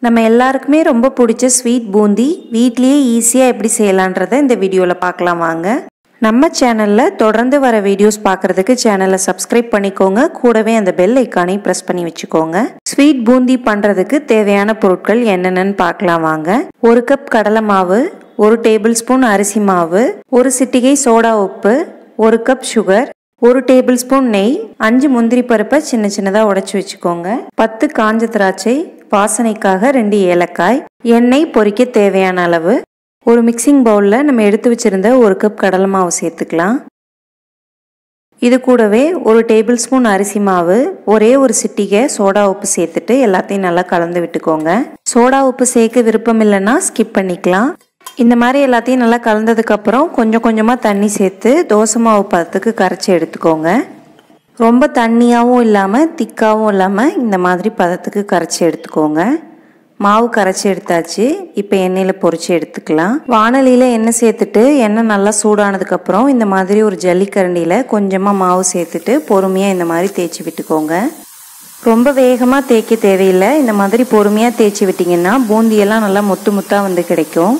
நம்ம எல்லாருக்குமே ரொம்ப பிடிச்ச ஸ்வீட் பூந்தி வீட்லயே ஈஸியா எப்படி செய்யலாம்ன்றதை இந்த வீடியோல பார்க்கலாம் வாங்க. நம்ம சேனல்ல தொடர்ந்து வர வீடியோஸ் பார்க்கிறதுக்கு சேனலை சப்ஸ்கிரைப் பண்ணிக்கோங்க. கூடவே அந்த பெல் ஐகானை பிரஸ் பண்ணி வச்சுக்கோங்க. ஸ்வீட் பூந்தி பண்றதுக்கு தேவையான பொருட்கள் என்னென்னன்னு பார்க்கலாம் வாங்க. 1 கப் கடலை மாவு, 1 டேபிள் ஸ்பூன் அரிசி மாவு, 1 சிட்டிகை சோடா உப்பு, 1 கப் சுகர், 1 டேபிள் ஸ்பூன் நெய், 5 முந்திரி பருப்பை சின்ன சின்னதா உடைச்சு வச்சுக்கோங்க. 10 காஞ்ச திராட்சை, வாசனைக்காக 2 ஏலக்காய், எண்ணெய் பொரிக்க தேவையான அளவு. ஒரு மிக்சிங் பவுல்ல நம்ம எடுத்து வச்சிருந்த 1 கப் கடலை மாவு சேர்த்துக்கலாம். இது கூடவே 1 டேபிள் ஸ்பூன் அரிசி மாவு, ஒரே ஒரு சிட்டிகை சோடா உப்பு சேர்த்துட்டு எல்லாத்தையும் நல்லா கலந்து விட்டுக்கோங்க. சோடா உப்பு சேர்க்க விருப்பம் இல்லைன்னா ஸ்கிப் பண்ணிக்கலாம். இந்த மாதிரி எல்லாத்தையும் நல்லா கலந்ததுக்கு அப்புறம் கொஞ்சம் கொஞ்சமா தண்ணி சேர்த்து தோசை மாவு பதத்துக்கு கரைச்சி எடுத்துக்கோங்க. ரொம்ப தண்ணியாகவும் இல்லாமல் திக்காகவும் இல்லாமல் இந்த மாதிரி பதத்துக்கு கரைச்சி எடுத்துக்கோங்க. மாவு கரைச்சி எடுத்தாச்சு. இப்போ எண்ணெயில் பொரிச்சு எடுத்துக்கலாம். வாணலியில் எண்ணெய் சேர்த்துட்டு எண்ணெய் நல்லா சூடானதுக்கப்புறம் இந்த மாதிரி ஒரு ஜல்லிக்கரண்டியில் கொஞ்சமாக மாவு சேர்த்துட்டு பொறுமையாக இந்த மாதிரி தேய்ச்சி விட்டுக்கோங்க. ரொம்ப வேகமாக தேய்க்க தேவையில்லை. இந்த மாதிரி பொறுமையாக தேய்ச்சி விட்டிங்கன்னா பூந்தியெல்லாம் நல்லா முத்து முத்தாக வந்து கிடைக்கும்.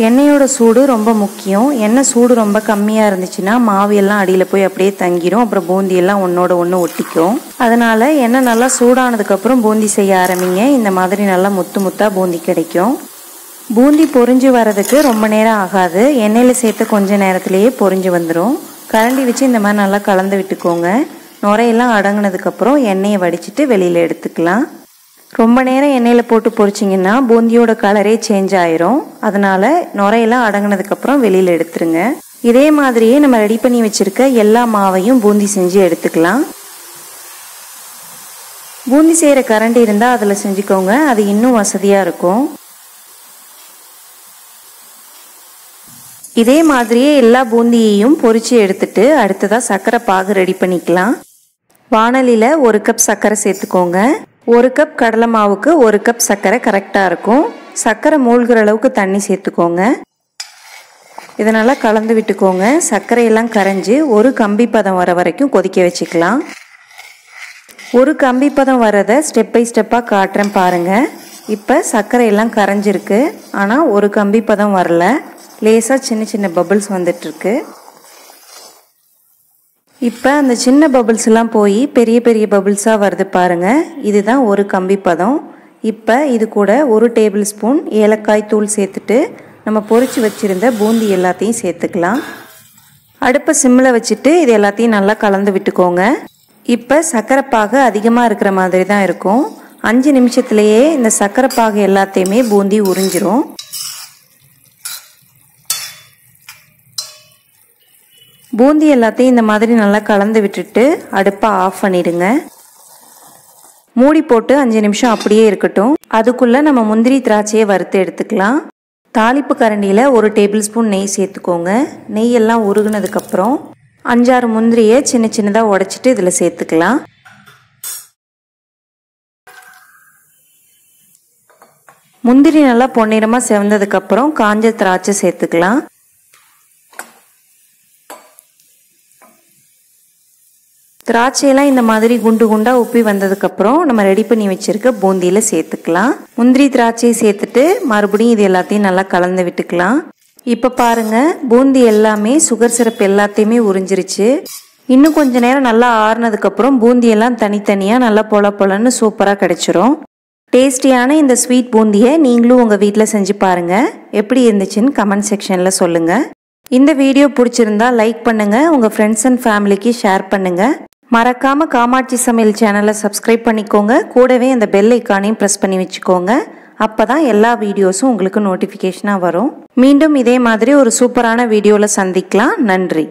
எண்ணெயோட சூடு ரொம்ப முக்கியம். எண்ணெய் சூடு ரொம்ப கம்மியாக இருந்துச்சுன்னா மாவு எல்லாம் அடியில் போய் அப்படியே தங்கிரும். அப்புறம் பூந்தி எல்லாம் ஒன்னோட ஒன்று ஒட்டிக்கும். அதனால எண்ணெய் நல்லா சூடானதுக்கப்புறம் பூந்தி செய்ய ஆரம்பிங்க. இந்த மாதிரி நல்லா முத்து முத்தாக பூந்தி கிடைக்கும். பூந்தி பொரிஞ்சு வர்றதுக்கு ரொம்ப நேரம் ஆகாது. எண்ணெயில் சேர்த்து கொஞ்ச நேரத்திலேயே பொரிஞ்சு வந்துடும். கரண்டி வச்சு இந்த மாதிரி நல்லா கலந்து விட்டுக்கோங்க. நுரையெல்லாம் அடங்கினதுக்கப்புறம் எண்ணெயை வடிச்சிட்டு வெளியில் எடுத்துக்கலாம். ரொம்ப நேரம் எண்ணெயில் போட்டு பொரிச்சிங்கன்னா பூந்தியோட கலரே சேஞ்ச் ஆயிரும். அதனால நுரையெல்லாம் அடங்கினதுக்கப்புறம் வெளியில் எடுத்துருங்க. இதே மாதிரியே நம்ம ரெடி பண்ணி வச்சிருக்க எல்லா மாவையும் பூந்தி செஞ்சு எடுத்துக்கலாம். பூந்தி செய்கிற கரண்டி இருந்தால் அதில் செஞ்சுக்கோங்க. அது இன்னும் வசதியாக இருக்கும். இதே மாதிரியே எல்லா பூந்தியையும் பொரிச்சு எடுத்துட்டு அடுத்ததாக சர்க்கரை பாகு ரெடி பண்ணிக்கலாம். வாணலியில் 1 கப் சர்க்கரை சேர்த்துக்கோங்க. 1 கப் கடலை மாவுக்கு 1 கப் சர்க்கரை கரெக்டாக இருக்கும். சர்க்கரை மூழ்கிற அளவுக்கு தண்ணி சேர்த்துக்கோங்க. இதனால் கலந்து விட்டுக்கோங்க. சர்க்கரையெல்லாம் கரைஞ்சி ஒரு கம்பி பதம் வர வரைக்கும் கொதிக்க வச்சுக்கலாம். ஒரு கம்பி பதம் வரதை ஸ்டெப் பை ஸ்டெப்பாக காட்டுறேன் பாருங்கள். இப்போ சர்க்கரையெல்லாம் கரைஞ்சிருக்கு. ஆனால் ஒரு கம்பி பதம் வரல. லேசாக சின்ன சின்ன பபிள்ஸ் வந்துட்டுருக்கு. இப்போ அந்த சின்ன பபிள்ஸ் எல்லாம் போய் பெரிய பெரிய பபிள்ஸாக வருது பாருங்க. இதுதான் ஒரு கம்பி பதம். இப்போ இது கூட 1 டேபிள் ஸ்பூன் ஏலக்காய் தூள் சேர்த்துட்டு நம்ம பொரிச்சு வச்சிருந்த பூந்தி எல்லாத்தையும் சேர்த்துக்கலாம். அடுப்பை சிம்மில் வச்சுட்டு இது எல்லாத்தையும் நல்லா கலந்து விட்டுக்கோங்க. இப்போ சர்க்கரை பாகு அதிகமாக இருக்கிற மாதிரி தான் இருக்கும். 5 நிமிஷத்துலேயே இந்த சர்க்கரை பாகு எல்லாத்தையுமே பூந்தி உறிஞ்சிரும். பூந்தி எல்லாத்தையும் இந்த மாதிரி நல்லா கலந்து விட்டுட்டு அடுப்பை ஆஃப் பண்ணிடுங்க. மூடி போட்டு 5 நிமிஷம் அப்படியே இருக்கட்டும். அதுக்குள்ள நம்ம முந்திரி திராட்சையை வறுத்து எடுத்துக்கலாம். தாளிப்பு கரண்டியில் 1 டேபிள் ஸ்பூன் நெய் சேர்த்துக்கோங்க. நெய் எல்லாம் உருகுனதுக்கப்புறம் 5-6 முந்திரியை சின்ன சின்னதாக உடைச்சிட்டு இதில் சேர்த்துக்கலாம். முந்திரி நல்லா பொன்னிறமாக செவந்ததுக்கப்புறம் காஞ்ச திராட்சை சேர்த்துக்கலாம். திராட்சையெல்லாம் இந்த மாதிரி குண்டு குண்டாக உப்பி வந்ததுக்கப்புறம் நம்ம ரெடி பண்ணி வச்சிருக்க பூந்தியில் சேர்த்துக்கலாம். முந்திரி திராட்சையை சேர்த்துட்டு மறுபடியும் இது எல்லாத்தையும் நல்லா கலந்து விட்டுக்கலாம். இப்போ பாருங்க, பூந்தி எல்லாமே சுகர் சிரப் எல்லாத்தையுமே உறிஞ்சிருச்சு. இன்னும் கொஞ்ச நேரம் நல்லா ஆறுனதுக்கப்புறம் பூந்தி எல்லாம் தனித்தனியாக நல்லா பொல பொலன்னு சூப்பராக கிடைச்சிரும். டேஸ்டியான இந்த ஸ்வீட் பூந்தியை நீங்களும் உங்கள் வீட்டில் செஞ்சு பாருங்க. எப்படி இருந்துச்சுன்னு கமெண்ட் செக்ஷனில் சொல்லுங்கள். இந்த வீடியோ பிடிச்சிருந்தா லைக் பண்ணுங்க. உங்கள் ஃப்ரெண்ட்ஸ் அண்ட் ஃபேமிலிக்கு ஷேர் பண்ணுங்க. மறக்காம காமாட்சி சமையல் சேனலை சப்ஸ்கிரைப் பண்ணிக்கோங்க. கூடவே அந்த பெல் ஐகானையும் ப்ரெஸ் பண்ணி வச்சுக்கோங்க. அப்பதான் எல்லா வீடியோஸும் உங்களுக்கு நோட்டிஃபிகேஷனாக வரும். மீண்டும் இதே மாதிரி ஒரு சூப்பரான வீடியோவில் சந்திக்கலாம். நன்றி.